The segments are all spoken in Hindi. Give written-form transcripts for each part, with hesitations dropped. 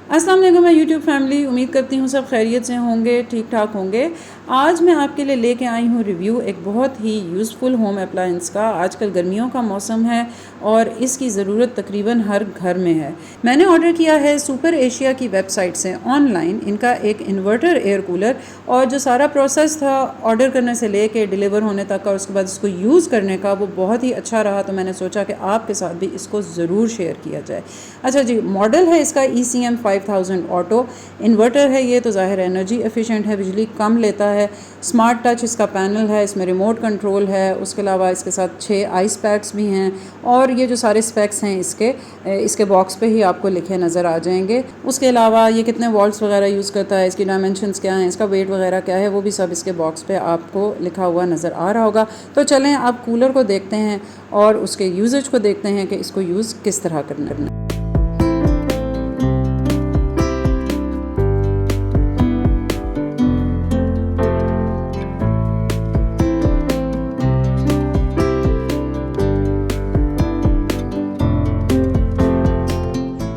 अस्सलाम वालेकुम मैं यूट्यूब फैमिली, उम्मीद करती हूँ सब खैरियत से होंगे, ठीक ठाक होंगे। आज मैं आपके लिए लेके आई हूँ रिव्यू एक बहुत ही यूज़फुल होम अप्लायंस का। आजकल गर्मियों का मौसम है और इसकी ज़रूरत तकरीबन हर घर में है। मैंने ऑर्डर किया है सुपर एशिया की वेबसाइट से ऑनलाइन इनका एक इन्वर्टर एयर कूलर, और जो सारा प्रोसेस था ऑर्डर करने से लेके डिलीवर होने तक का, उसके बाद इसको यूज़ करने का, वो बहुत ही अच्छा रहा। तो मैंने सोचा कि आपके साथ भी इसको ज़रूर शेयर किया जाए। अच्छा जी, मॉडल है इसका ECM 5000 ऑटो इन्वर्टर है ये, तो ज़ाहिर एनर्जी एफिशिएंट है, बिजली कम लेता है। स्मार्ट टच इसका पैनल है, इसमें रिमोट कंट्रोल है। उसके अलावा इसके साथ 6 आइस पैक्स भी हैं, और ये जो सारे स्पेक्स हैं इसके बॉक्स पे ही आपको लिखे नज़र आ जाएंगे। उसके अलावा ये कितने वॉल्ट्स वगैरह यूज़ करता है, इसकी डायमेंशंस क्या हैं, इसका वेट वगैरह क्या है, वो भी सब इसके बॉक्स पे आपको लिखा हुआ नज़र आ रहा होगा। तो चलें अब कूलर को देखते हैं और उसके यूजेज को देखते हैं कि इसको यूज़ किस तरह करना है।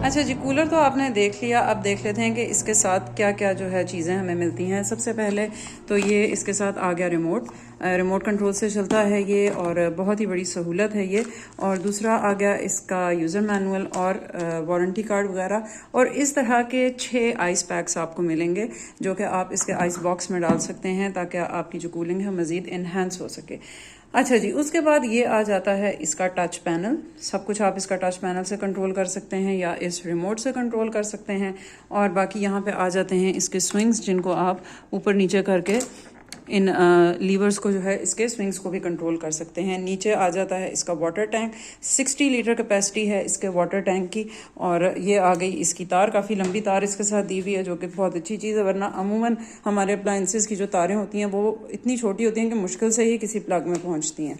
अच्छा जी, कूलर तो आपने देख लिया। अब देख लेते हैं कि इसके साथ क्या क्या जो है चीज़ें हमें मिलती हैं। सबसे पहले तो ये इसके साथ आ गया रिमोट कंट्रोल से चलता है ये, और बहुत ही बड़ी सहूलत है ये। और दूसरा आ गया इसका यूज़र मैनुअल और वारंटी कार्ड वगैरह, और इस तरह के 6 आइस पैक्स आपको मिलेंगे जो कि आप इसके आइस बॉक्स में डाल सकते हैं ताकि आपकी जो कूलिंग है मज़ीद इन्हेंस हो सके। अच्छा जी, उसके बाद ये आ जाता है इसका टच पैनल। सब कुछ आप इसका टच पैनल से कंट्रोल कर सकते हैं या इस रिमोट से कंट्रोल कर सकते हैं। और बाकी यहाँ पे आ जाते हैं इसके स्विंग्स, जिनको आप ऊपर नीचे करके इन लीवर्स को जो है इसके स्विंग्स को भी कंट्रोल कर सकते हैं। नीचे आ जाता है इसका वाटर टैंक। 60 लीटर कैपेसिटी है इसके वाटर टैंक की। और ये आ गई इसकी तार, काफ़ी लंबी तार इसके साथ दी हुई है, जो कि बहुत अच्छी चीज़ है, वरना अमूमन हमारे अप्लायंसेस की जो तारें होती हैं वो इतनी छोटी होती हैं कि मुश्किल से ही किसी प्लग में पहुँचती हैं।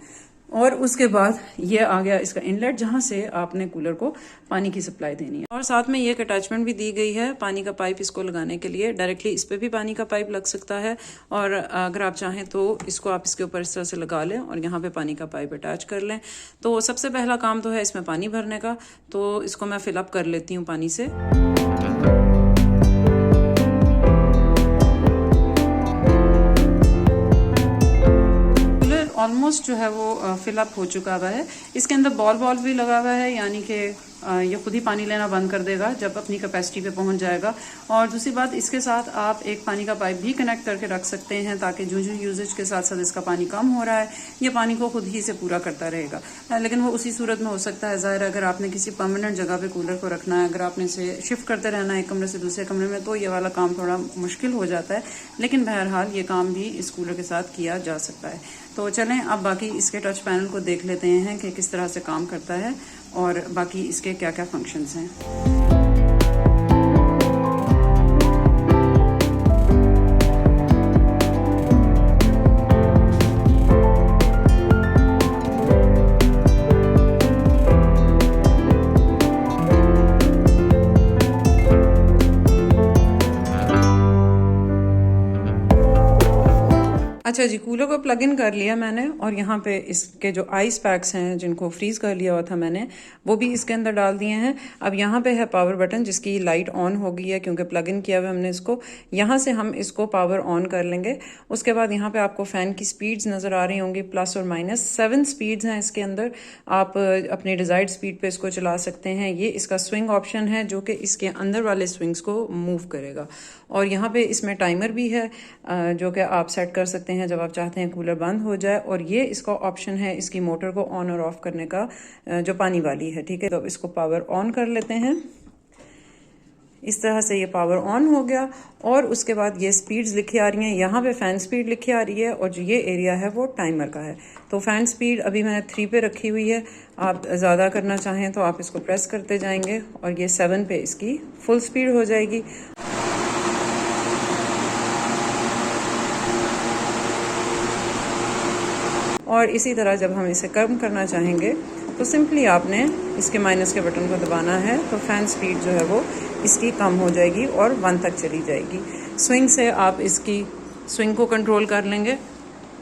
और उसके बाद ये आ गया इसका इनलेट, जहाँ से आपने कूलर को पानी की सप्लाई देनी है। और साथ में ये एक अटैचमेंट भी दी गई है पानी का पाइप इसको लगाने के लिए। डायरेक्टली इस पर भी पानी का पाइप लग सकता है, और अगर आप चाहें तो इसको आप इसके ऊपर इस तरह से लगा लें और यहाँ पे पानी का पाइप अटैच कर लें। तो सबसे पहला काम तो है इसमें पानी भरने का, तो इसको मैं फिलअप कर लेती हूँ पानी से। ऑलमोस्ट जो है वो फिलअप हो चुका हुआ है। इसके अंदर बॉल भी लगा हुआ है, यानी कि ये खुद ही पानी लेना बंद कर देगा जब अपनी कैपेसिटी पे पहुंच जाएगा। और दूसरी बात, इसके साथ आप एक पानी का पाइप भी कनेक्ट करके रख सकते हैं ताकि जो यूजेज के साथ साथ इसका पानी कम हो रहा है ये पानी को खुद ही से पूरा करता रहेगा। लेकिन वो उसी सूरत में हो सकता है, ज़ाहिर अगर आपने किसी परमानेंट जगह पे कूलर को रखना है, अगर आपने इसे शिफ्ट करते रहना है एक कमरे से दूसरे कमरे में, तो ये वाला काम थोड़ा मुश्किल हो जाता है। लेकिन बहरहाल ये काम भी इस कूलर के साथ किया जा सकता है। तो चलें अब बाकी इसके टच पैनल को देख लेते हैं कि किस तरह से काम करता है और बाकी इसके क्या क्या फंक्शंस हैं। अच्छा जी, कूलर को प्लग इन कर लिया मैंने, और यहाँ पे इसके जो आइस पैक्स हैं जिनको फ्रीज कर लिया हुआ था मैंने, वो भी इसके अंदर डाल दिए हैं। अब यहाँ पे है पावर बटन, जिसकी लाइट ऑन हो गई है क्योंकि प्लग इन किया हुआ हमने इसको। यहाँ से हम इसको पावर ऑन कर लेंगे। उसके बाद यहाँ पे आपको फ़ैन की स्पीड्स नज़र आ रही होंगी, प्लस और माइनस 7 स्पीड्स हैं इसके अंदर। आप अपनी डिज़ायर्ड स्पीड पे इसको चला सकते हैं। ये इसका स्विंग ऑप्शन है जो कि इसके अंदर वाले स्विंग्स को मूव करेगा। और यहाँ पे इसमें टाइमर भी है जो कि आप सेट कर सकते हैं जब आप चाहते हैं कूलर बंद हो जाए। और ये इसका ऑप्शन है इसकी मोटर को ऑन और ऑफ करने का, जो पानी वाली है, ठीक है। तो इसको पावर ऑन कर लेते हैं। इस तरह से ये पावर ऑन हो गया, और उसके बाद ये स्पीड्स लिखी आ रही हैं। यहाँ पे फ़ैन स्पीड लिखी आ रही है, और जो ये एरिया है वो टाइमर का है। तो फ़ैन स्पीड अभी मैंने 3 पे रखी हुई है। आप ज़्यादा करना चाहें तो आप इसको प्रेस करते जाएंगे और ये 7 पे इसकी फुल स्पीड हो जाएगी। और इसी तरह जब हम इसे कम करना चाहेंगे तो सिंपली आपने इसके माइनस के बटन को दबाना है, तो फ़ैन स्पीड जो है वो इसकी कम हो जाएगी और 1 तक चली जाएगी। स्विंग से आप इसकी स्विंग को कंट्रोल कर लेंगे।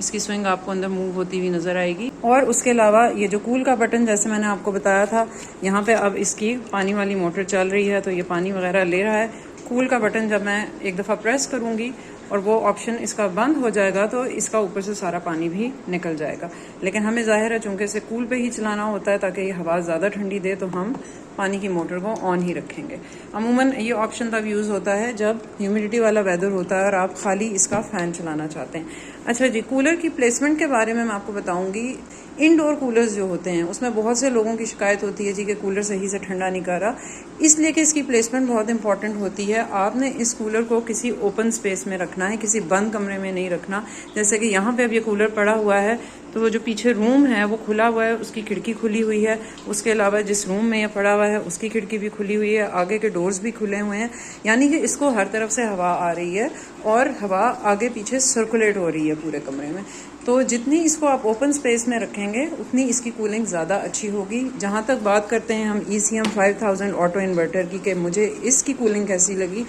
इसकी स्विंग आपको अंदर मूव होती हुई नज़र आएगी। और उसके अलावा ये जो कूल का बटन जैसे मैंने आपको बताया था, यहाँ पे अब इसकी पानी वाली मोटर चल रही है तो ये पानी वगैरह ले रहा है। कूल का बटन जब मैं एक दफ़ा प्रेस करूँगी और वो ऑप्शन इसका बंद हो जाएगा तो इसका ऊपर से सारा पानी भी निकल जाएगा। लेकिन हमें ज़ाहिर है चूँकि इसे कूल पे ही चलाना होता है ताकि ये हवा ज़्यादा ठंडी दे, तो हम पानी की मोटर को ऑन ही रखेंगे। अमूमन ये ऑप्शन तब यूज़ होता है जब ह्यूमिडिटी वाला वेदर होता है और आप खाली इसका फ़ैन चलाना चाहते हैं। अच्छा जी, कूलर की प्लेसमेंट के बारे में मैं आपको बताऊंगी। इंडोर कूलर्स जो होते हैं उसमें बहुत से लोगों की शिकायत होती है जी कि कूलर सही से ठंडा नहीं कर रहा, इसलिए कि इसकी प्लेसमेंट बहुत इंपॉर्टेंट होती है। आपने इस कूलर को किसी ओपन स्पेस में रखना है, किसी बंद कमरे में नहीं रखना। जैसे कि यहाँ पे अब ये कूलर पड़ा हुआ है तो वो जो पीछे रूम है वो खुला हुआ है, उसकी खिड़की खुली हुई है। उसके अलावा जिस रूम में ये पड़ा हुआ है उसकी खिड़की भी खुली हुई है, आगे के डोर्स भी खुले हुए हैं, यानी कि इसको हर तरफ से हवा आ रही है और हवा आगे पीछे सर्कुलेट हो रही है पूरे कमरे में। तो जितनी इसको आप ओपन स्पेस में रखेंगे उतनी इसकी कूलिंग ज़्यादा अच्छी होगी। जहाँ तक बात करते हैं हम ECM 5000 ऑटो इन्वर्टर की कि मुझे इसकी कूलिंग कैसी लगी,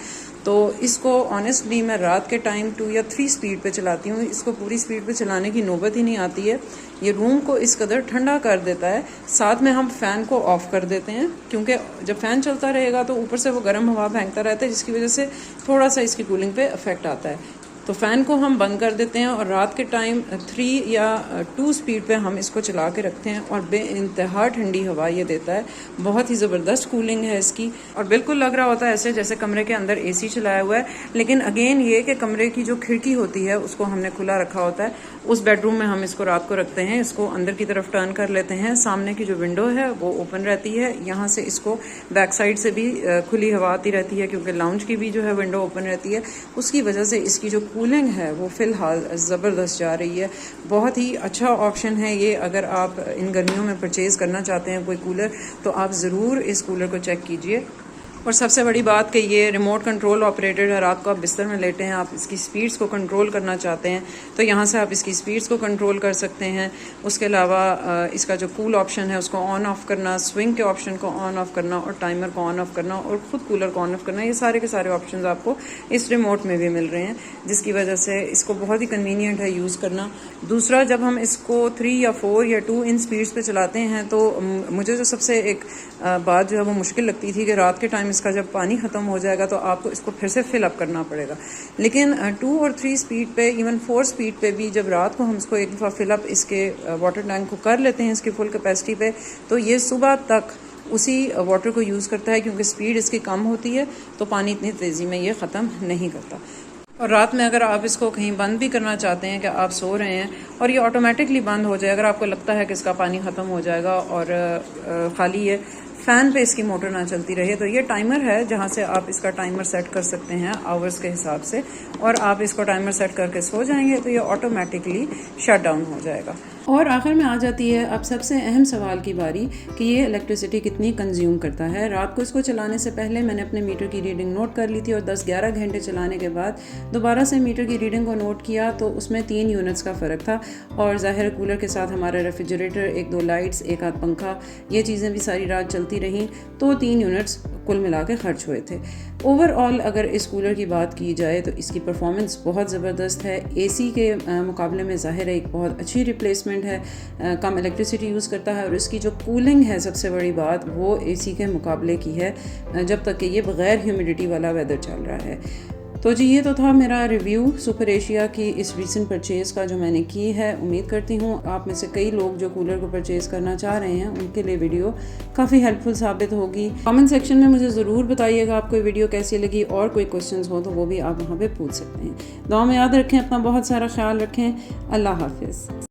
तो इसको ऑनेस्टली मैं रात के टाइम 2 या 3 स्पीड पे चलाती हूँ। इसको पूरी स्पीड पे चलाने की नौबत ही नहीं आती है। ये रूम को इस कदर ठंडा कर देता है। साथ में हम फ़ैन को ऑफ़ कर देते हैं क्योंकि जब फ़ैन चलता रहेगा तो ऊपर से वो गर्म हवा फेंकता रहता है, जिसकी वजह से थोड़ा सा इसकी कूलिंग पे इफेक्ट आता है। तो फ़ैन को हम बंद कर देते हैं और रात के टाइम 3 या 2 स्पीड पे हम इसको चला के रखते हैं और बेइंतहा ठंडी हवा ये देता है। बहुत ही ज़बरदस्त कूलिंग है इसकी और बिल्कुल लग रहा होता है ऐसे जैसे कमरे के अंदर AC चलाया हुआ है। लेकिन अगेन ये कि कमरे की जो खिड़की होती है उसको हमने खुला रखा होता है। उस बेडरूम में हम इसको रात को रखते हैं, इसको अंदर की तरफ टर्न कर लेते हैं। सामने की जो विंडो है वो ओपन रहती है, यहाँ से इसको बैक साइड से भी खुली हवा आती रहती है क्योंकि लाउंज की भी जो है विंडो ओपन रहती है। उसकी वजह से इसकी जो कूलिंग है वो फ़िलहाल ज़बरदस्त जा रही है। बहुत ही अच्छा ऑप्शन है ये। अगर आप इन गर्मियों में परचेज़ करना चाहते हैं कोई कूलर तो आप ज़रूर इस कूलर को चेक कीजिए। और सबसे बड़ी बात कि ये रिमोट कंट्रोल ऑपरेटेड है। रात को आप बिस्तर में लेटे हैं, आप इसकी स्पीड्स को कंट्रोल करना चाहते हैं तो यहाँ से आप इसकी स्पीड्स को कंट्रोल कर सकते हैं। उसके अलावा इसका जो कूल ऑप्शन है उसको ऑन ऑफ करना, स्विंग के ऑप्शन को ऑन ऑफ करना और टाइमर को ऑन ऑफ करना और ख़ुद कूलर को ऑन ऑफ करना, ये सारे के सारे ऑप्शन आपको इस रिमोट में भी मिल रहे हैं, जिसकी वजह से इसको बहुत ही कन्वीनियंट है यूज़ करना। दूसरा, जब हम इसको 3 या 4 या 2 इन स्पीड्स पे चलाते हैं तो मुझे जो सबसे एक बात जो है वो मुश्किल लगती थी कि रात के टाइम इसका जब पानी ख़त्म हो जाएगा तो आपको इसको फिर से फिल अप करना पड़ेगा। लेकिन 2 और 3 स्पीड पे, इवन 4 स्पीड पे भी जब रात को हम इसको एक दफ़ा फिल अप इसके वाटर टैंक को कर लेते हैं इसकी फुल कैपेसिटी पे, तो ये सुबह तक उसी वाटर को यूज़ करता है क्योंकि स्पीड इसकी कम होती है तो पानी इतनी तेज़ी में ये ख़त्म नहीं करता। और रात में अगर आप इसको कहीं बंद भी करना चाहते हैं कि आप सो रहे हैं और ये ऑटोमेटिकली बंद हो जाए, अगर आपको लगता है कि इसका पानी ख़त्म हो जाएगा और ख़ाली है, फ़ैन पे इसकी मोटर ना चलती रहे, तो ये टाइमर है जहाँ से आप इसका टाइमर सेट कर सकते हैं आवर्स के हिसाब से, और आप इसको टाइमर सेट करके सो जाएंगे तो ये ऑटोमेटिकली शट डाउन हो जाएगा। और आखिर में आ जाती है अब सबसे अहम सवाल की बारी कि ये इलेक्ट्रिसिटी कितनी कंज्यूम करता है। रात को इसको चलाने से पहले मैंने अपने मीटर की रीडिंग नोट कर ली थी और 10-11 घंटे चलाने के बाद दोबारा से मीटर की रीडिंग को नोट किया तो उसमें 3 यूनिट्स का फ़र्क था। और ज़ाहिर कूलर के साथ हमारा रेफ्रिजरेटर, 1-2 लाइट्स, 1 आध पंखा, ये चीज़ें भी सारी रात चलती रहीं तो 3 यूनिट्स कुल मिला के खर्च हुए थे। ओवरऑल अगर इस कूलर की बात की जाए तो इसकी परफॉर्मेंस बहुत ज़बरदस्त है। AC के मुकाबले में ज़ाहिर है एक बहुत अच्छी रिप्लेसमेंट है, कम इलेक्ट्रिसिटी यूज़ करता है और इसकी जो कूलिंग है सबसे बड़ी बात वो AC के मुकाबले की है, जब तक कि ये बग़ैर ह्यूमिडिटी वाला वेदर चल रहा है। तो जी ये तो था मेरा रिव्यू सुपर एशिया की इस रीसेंट परचेज़ का जो मैंने की है। उम्मीद करती हूँ आप में से कई लोग जो कूलर को परचेज़ करना चाह रहे हैं उनके लिए वीडियो काफ़ी हेल्पफुल साबित होगी। कमेंट सेक्शन में मुझे ज़रूर बताइएगा आपको ये वीडियो कैसी लगी और कोई क्वेश्चंस हो तो वो भी आप वहाँ पे पूछ सकते हैं। दुआ में याद रखें, अपना बहुत सारा ख्याल रखें। अल्लाह हाफिज़।